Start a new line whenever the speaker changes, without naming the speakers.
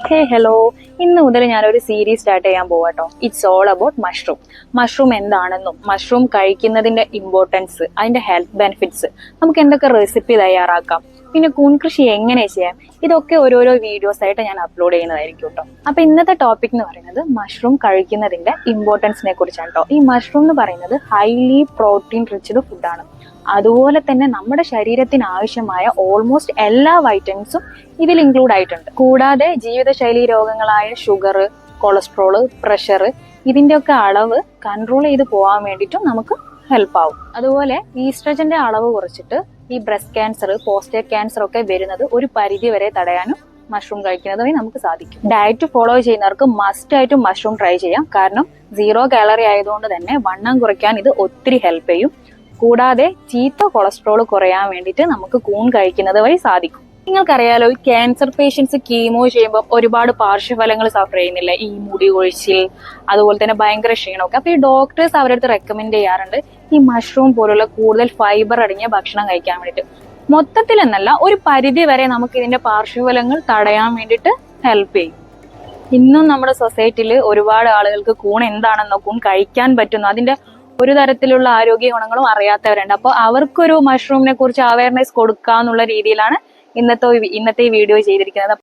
ഹേ hello, ഇന്ന് മുതൽ ഞാനൊരു സീരീസ് സ്റ്റാർട്ട് ചെയ്യാൻ പോവാട്ടോ. It's all about mushroom. Mushroom എന്താണെന്നും മഷ്റൂം കഴിക്കുന്നതിന്റെ ഇമ്പോർട്ടൻസ്, അതിന്റെ ഹെൽത്ത് ബെനിഫിറ്റ്സ്, നമുക്ക് എന്തൊക്കെ റെസിപ്പി തയ്യാറാക്കാം, പിന്നെ കൂൺ കൃഷി എങ്ങനെ ചെയ്യാം, ഇതൊക്കെ ഓരോരോ വീഡിയോസ് ആയിട്ട് ഞാൻ അപ്ലോഡ് ചെയ്യുന്നതായിരിക്കും കേട്ടോ. അപ്പൊ ഇന്നത്തെ ടോപ്പിക് എന്ന് പറയുന്നത് മഷ്റൂം കഴിക്കുന്നതിന്റെ ഇമ്പോർട്ടൻസിനെ കുറിച്ചാണ് കേട്ടോ. ഈ മഷ്റൂം എന്ന് പറയുന്നത് ഹൈലി പ്രോട്ടീൻ റിച്ച്ഡ് ഫുഡാണ്. അതുപോലെ തന്നെ നമ്മുടെ ശരീരത്തിന് ആവശ്യമായ ഓൾമോസ്റ്റ് എല്ലാ വൈറ്റമിൻസും ഇതിൽ ഇൻക്ലൂഡ് ആയിട്ടുണ്ട്. കൂടാതെ ജീവിതശൈലി രോഗങ്ങളായ ഷുഗർ, കൊളസ്ട്രോള്, പ്രഷർ, ഇതിന്റെയൊക്കെ അളവ് കൺട്രോൾ ചെയ്ത് പോകാൻ വേണ്ടിയിട്ടും നമുക്ക് ഹെൽപ്പ് ആവും. അതുപോലെ ഈസ്ട്രജന്റെ അളവ് കുറച്ചിട്ട് ഈ ബ്രസ്റ്റ് ക്യാൻസർ, പോസ്റ്റേറ്റ് ക്യാൻസർ ഒക്കെ വരുന്നത് ഒരു പരിധി വരെ തടയാനും മഷ്റൂം കഴിക്കുന്നത് വഴി നമുക്ക് സാധിക്കും. ഡയറ്റ് ഫോളോ ചെയ്യുന്നവർക്ക് മസ്റ്റ് ആയിട്ടും മഷ്റൂം ട്രൈ ചെയ്യാം. കാരണം 0 കാലറി ആയതുകൊണ്ട് തന്നെ വണ്ണം കുറയ്ക്കാൻ ഇത് ഒത്തിരി ഹെൽപ്പ് ചെയ്യും. കൂടാതെ ചീത്ത കൊളസ്ട്രോൾ കുറയാൻ വേണ്ടിയിട്ട് നമുക്ക് കൂൺ കഴിക്കുന്നത് വഴി സാധിക്കും. നിങ്ങൾക്കറിയാലോ, ഈ ക്യാൻസർ പേഷ്യൻസ് കീമോ ചെയ്യുമ്പോൾ ഒരുപാട് പാർശ്വഫലങ്ങൾ സഫർ ചെയ്യുന്നില്ല. ഈ മുടി കൊഴിച്ചിൽ, അതുപോലെ തന്നെ ഭയങ്കര ക്ഷീണമൊക്കെ. അപ്പൊ ഈ ഡോക്ടേഴ്സ് അവരുടെ അടുത്ത് റെക്കമെൻഡ് ചെയ്യാറുണ്ട് ഈ മഷ്റൂം പോലുള്ള കൂടുതൽ ഫൈബർ അടങ്ങിയ ഭക്ഷണം കഴിക്കാൻ വേണ്ടിയിട്ട്. മൊത്തത്തിൽ എന്നല്ല, ഒരു പരിധി വരെ നമുക്ക് ഇതിന്റെ പാർശ്വഫലങ്ങൾ തടയാൻ വേണ്ടിയിട്ട് ഹെൽപ്പ് ചെയ്യും. ഇന്നും നമ്മുടെ സൊസൈറ്റിയിൽ ഒരുപാട് ആളുകൾക്ക് കൂൺ എന്താണെന്നോ കൂൺ കഴിക്കാൻ പറ്റുന്നോ അതിന്റെ ഒരു തരത്തിലുള്ള ആരോഗ്യ ഗുണങ്ങളും അറിയാത്തവരുണ്ട്. അപ്പോൾ അവർക്കൊരു മഷ്റൂമിനെ കുറിച്ച് അവയർനെസ് കൊടുക്കുക എന്നുള്ള രീതിയിലാണ് ഇന്നത്തെ ഈ വീഡിയോ ചെയ്തിരിക്കുന്നത്.